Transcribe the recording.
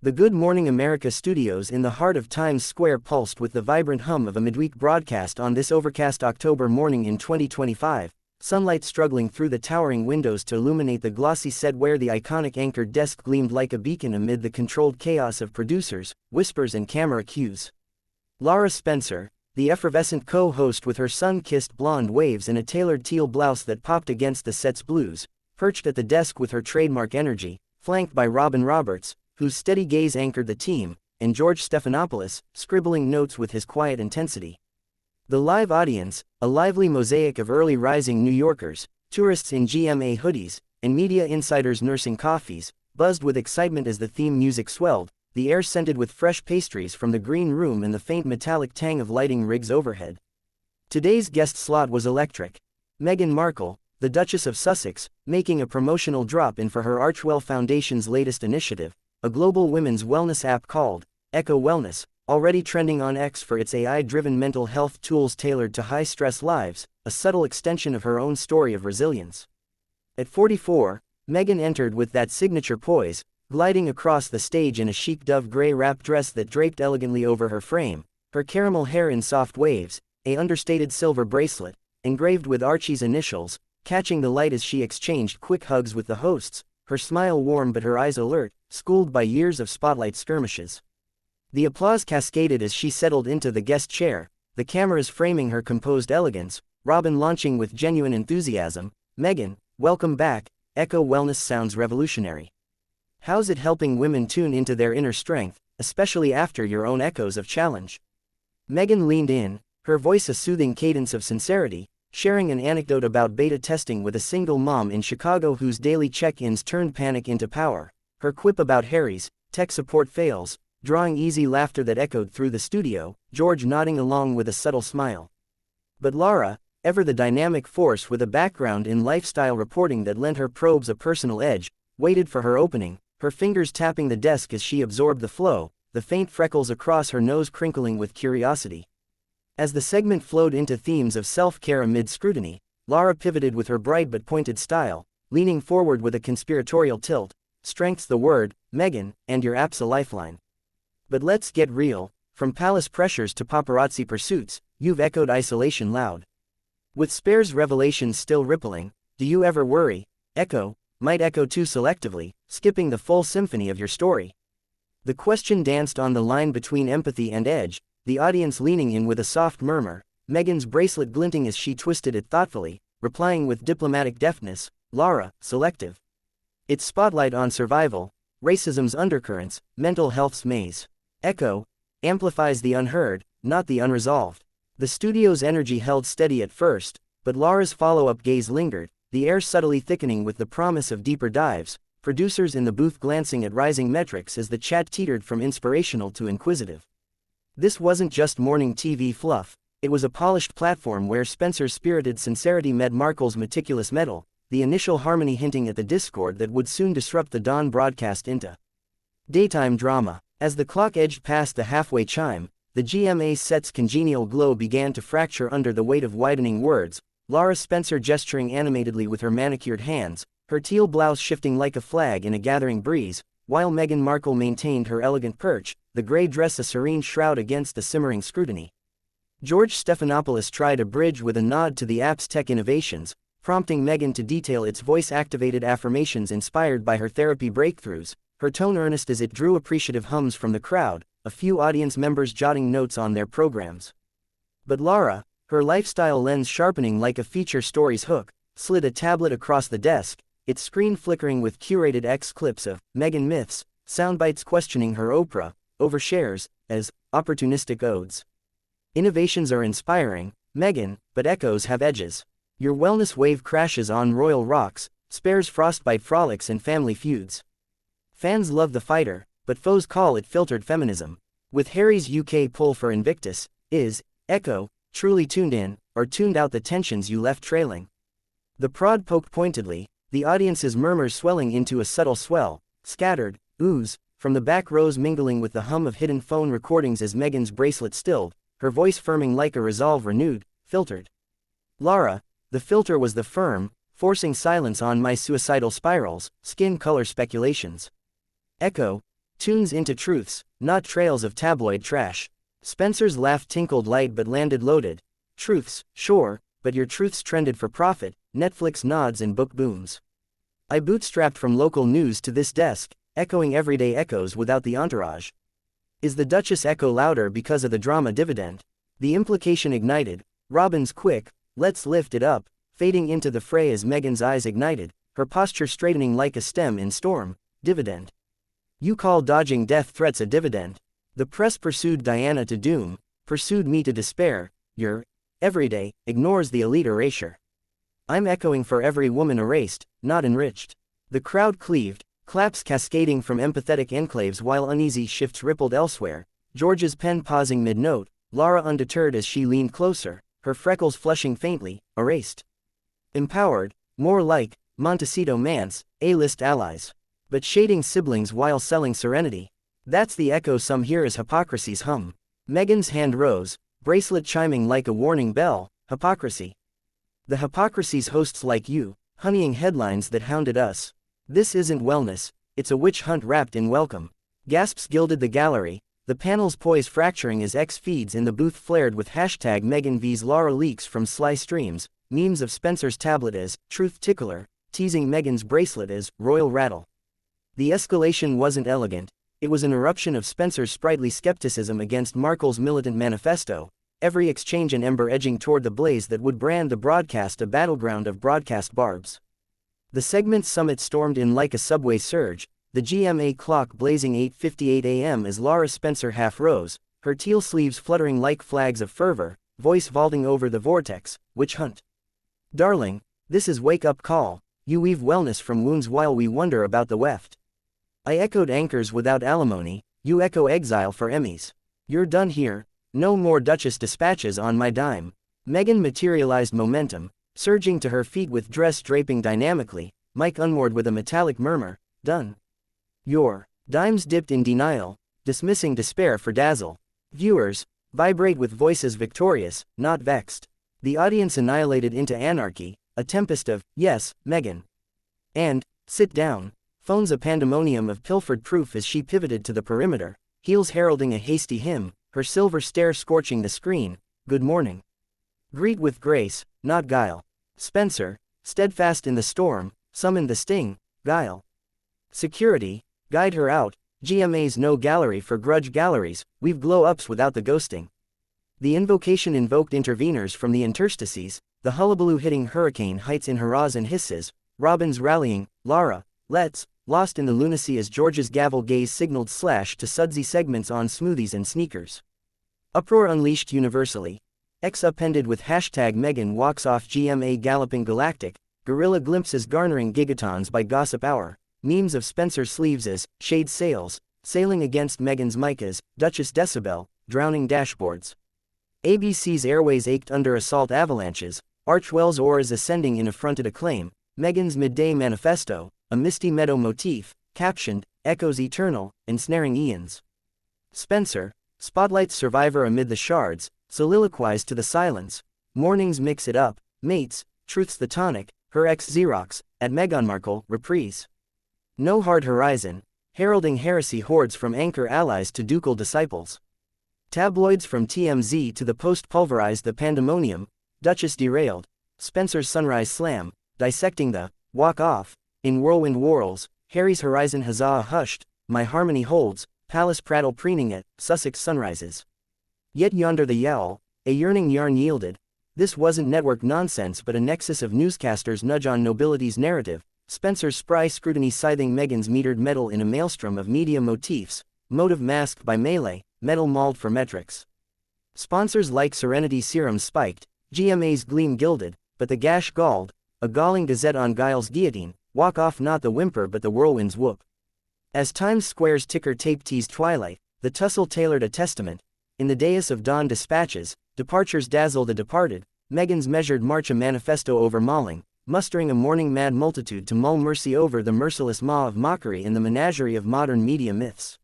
The Good Morning America studios in the heart of Times Square pulsed with the vibrant hum of a midweek broadcast on this overcast October morning in 2025, sunlight struggling through the towering windows to illuminate the glossy set where the iconic anchored desk gleamed like a beacon amid the controlled chaos of producers, whispers and camera cues. Lara Spencer, the effervescent co-host with her sun-kissed blonde waves and a tailored teal blouse that popped against the set's blues, perched at the desk with her trademark energy, flanked by Robin Roberts, whose steady gaze anchored the team, and George Stephanopoulos, scribbling notes with his quiet intensity. The live audience, a lively mosaic of early rising New Yorkers, tourists in GMA hoodies, and media insiders nursing coffees, buzzed with excitement as the theme music swelled, the air scented with fresh pastries from the green room and the faint metallic tang of lighting rigs overhead. Today's guest slot was electric. Meghan Markle, the Duchess of Sussex, making a promotional drop-in for her Archwell Foundation's latest initiative, a global women's wellness app called Echo Wellness, already trending on X for its AI-driven mental health tools tailored to high-stress lives, a subtle extension of her own story of resilience. At 44, Meghan entered with that signature poise, gliding across the stage in a chic dove gray wrap dress that draped elegantly over her frame, her caramel hair in soft waves, an understated silver bracelet, engraved with Archie's initials, catching the light as she exchanged quick hugs with the hosts, her smile warm but her eyes alert, schooled by years of spotlight skirmishes. The applause cascaded as she settled into the guest chair, the cameras framing her composed elegance, Robin launching with genuine enthusiasm, "Meghan, welcome back, Echo Wellness sounds revolutionary. How's it helping women tune into their inner strength, especially after your own echoes of challenge?" Meghan leaned in, her voice a soothing cadence of sincerity, sharing an anecdote about beta testing with a single mom in Chicago whose daily check-ins turned panic into power, her quip about Harry's tech support fails, drawing easy laughter that echoed through the studio, George nodding along with a subtle smile. But Lara, ever the dynamic force with a background in lifestyle reporting that lent her probes a personal edge, waited for her opening, her fingers tapping the desk as she absorbed the flow, the faint freckles across her nose crinkling with curiosity. As the segment flowed into themes of self-care amid scrutiny, Lara pivoted with her bright but pointed style, leaning forward with a conspiratorial tilt. "Strength's the word, Meghan, and your app's a lifeline. But let's get real, from palace pressures to paparazzi pursuits, you've echoed isolation loud. With Spare's revelations still rippling, do you ever worry, Echo might echo too selectively, skipping the full symphony of your story?" The question danced on the line between empathy and edge, the audience leaning in with a soft murmur, Meghan's bracelet glinting as she twisted it thoughtfully, replying with diplomatic deftness, "Lara, selective. It's spotlight on survival, racism's undercurrents, mental health's maze. Echo amplifies the unheard, not the unresolved." The studio's energy held steady at first, but Lara's follow-up gaze lingered, the air subtly thickening with the promise of deeper dives, producers in the booth glancing at rising metrics as the chat teetered from inspirational to inquisitive. This wasn't just morning TV fluff, it was a polished platform where Spencer's spirited sincerity met Markle's meticulous metal, the initial harmony hinting at the discord that would soon disrupt the dawn broadcast into daytime drama. As the clock edged past the halfway chime, the GMA set's congenial glow began to fracture under the weight of widening words, Lara Spencer gesturing animatedly with her manicured hands, her teal blouse shifting like a flag in a gathering breeze, while Meghan Markle maintained her elegant perch, the gray dress a serene shroud against the simmering scrutiny. George Stephanopoulos tried a bridge with a nod to the app's tech innovations, prompting Meghan to detail its voice-activated affirmations inspired by her therapy breakthroughs, her tone earnest as it drew appreciative hums from the crowd, a few audience members jotting notes on their programs. But Lara, her lifestyle lens sharpening like a feature story's hook, slid a tablet across the desk, its screen flickering with curated X clips of Meghan myths, soundbites questioning her Oprah overshares as opportunistic odes. Innovations are inspiring, Meghan, but echoes have edges. Your wellness wave crashes on royal rocks, Spare's frostbite frolics and family feuds. Fans love the fighter, but foes call it filtered feminism. With Harry's UK pull for Invictus, is Echo truly tuned in, or tuned out the tensions you left trailing? The prod poked pointedly, the audience's murmurs swelling into a subtle swell, scattered oohs from the back rows mingling with the hum of hidden phone recordings as Meghan's bracelet stilled, her voice firming like a resolve renewed, filtered. Lara, the filter was the firm, forcing silence on my suicidal spirals, skin color speculations. Echo, Tunes into truths, not trails of tabloid trash. Spencer's laugh tinkled light but landed loaded. Truths, sure, but your truths trended for profit, Netflix nods and book booms. I bootstrapped from local news to this desk, echoing everyday echoes without the entourage. Is the Duchess echo louder because of the drama dividend? The implication ignited. Robin's quick, let's lift it up, fading into the fray as Meghan's eyes ignited, her posture straightening like a stem in storm. Dividend. You call dodging death threats a dividend? The press pursued Diana to doom, pursued me to despair. Your everyday ignores the elite erasure. I'm echoing for every woman erased, not enriched. The crowd cleaved, claps cascading from empathetic enclaves while uneasy shifts rippled elsewhere, George's pen pausing mid-note, Lara undeterred as she leaned closer, her freckles flushing faintly, erased. Empowered, more like Montecito Mance, A-list allies. But shading siblings while selling serenity. That's the echo some hear as hypocrisy's hum. Meghan's hand rose, bracelet chiming like a warning bell. Hypocrisy. The hypocrisy's hosts like you, honeying headlines that hounded us. This isn't wellness, it's a witch hunt wrapped in welcome. Gasps gilded the gallery, the panel's poise fracturing as X feeds in the booth flared with hashtag Meghan vs Lara leaks from sly streams, memes of Spencer's tablet as truth tickler, teasing Meghan's bracelet as royal rattle. The escalation wasn't elegant, it was an eruption of Spencer's sprightly skepticism against Markle's militant manifesto, every exchange an ember edging toward the blaze that would brand the broadcast a battleground of broadcast barbs. The segment's summit stormed in like a subway surge, the GMA clock blazing 8:58 a.m. as Lara Spencer half rose, her teal sleeves fluttering like flags of fervor, voice vaulting over the vortex. Witch hunt. Darling, this is wake-up call, you weave wellness from wounds while we wonder about the weft. I echoed anchors without alimony, you echo exile for Emmys. You're done here, no more Duchess dispatches on my dime. Meghan materialized momentum, surging to her feet with dress draping dynamically, mic unmoored with a metallic murmur, done. Your dimes dipped in denial, dismissing despair for dazzle. Viewers vibrate with voices victorious, not vexed. The audience annihilated into anarchy, a tempest of, yes, Meghan. And, sit down, phones a pandemonium of pilfered proof as she pivoted to the perimeter, heels heralding a hasty hymn, her silver stare scorching the screen. Good morning. Greet with grace, not guile. Spencer, steadfast in the storm, summoned the sting. Guile. Security, guide her out. GMA's no gallery for grudge galleries, we've glow-ups without the ghosting. The invocation invoked interveners from the interstices, the hullabaloo hitting hurricane heights in hurrahs and hisses, Robin's rallying, Lara, let's, lost in the lunacy as George's gavel gaze signaled slash to sudsy segments on smoothies and sneakers. Uproar unleashed universally. X appended with hashtag Meghan walks off GMA galloping galactic, guerrilla glimpses garnering gigatons by gossip hour, memes of Spencer sleeves as, shade sails, sailing against Meghan's mic as, Duchess decibel, drowning dashboards. ABC's airways ached under assault avalanches, Archwell's auras ascending in affronted acclaim, Meghan's midday manifesto, a misty meadow motif, captioned, echoes eternal, ensnaring eons. Spencer, spotlight's survivor amid the shards, soliloquized to the silence, mornings mix it up, mates, truth's the tonic, her ex-Xerox, at Meghan Markle, reprise. No hard horizon, heralding heresy hordes from anchor allies to ducal disciples. Tabloids from TMZ to the Post pulverized the pandemonium, Duchess derailed, Spencer's sunrise slam, dissecting the walk-off, in whirlwind whorls, Harry's horizon huzzah hushed, my harmony holds, Palace prattle preening at, Sussex sunrises. Yet yonder the yowl, a yearning yarn yielded, this wasn't network nonsense but a nexus of newscasters' nudge on nobility's narrative, Spencer's spry scrutiny scything Meghan's metered metal in a maelstrom of media motifs, motive masked by melee, metal mauled for metrics. Sponsors like Serenity Serum spiked, GMA's gleam gilded, but the gash galled, a galling gazette on Giles' guillotine, walk off not the whimper but the whirlwind's whoop. As Times Square's ticker tape teased twilight, the tussle tailored a testament. In the dais of dawn dispatches, departures dazzle the departed, Meghan's measured march a manifesto over mauling, mustering a morning mad multitude to mull mercy over the merciless maw of mockery in the menagerie of modern media myths.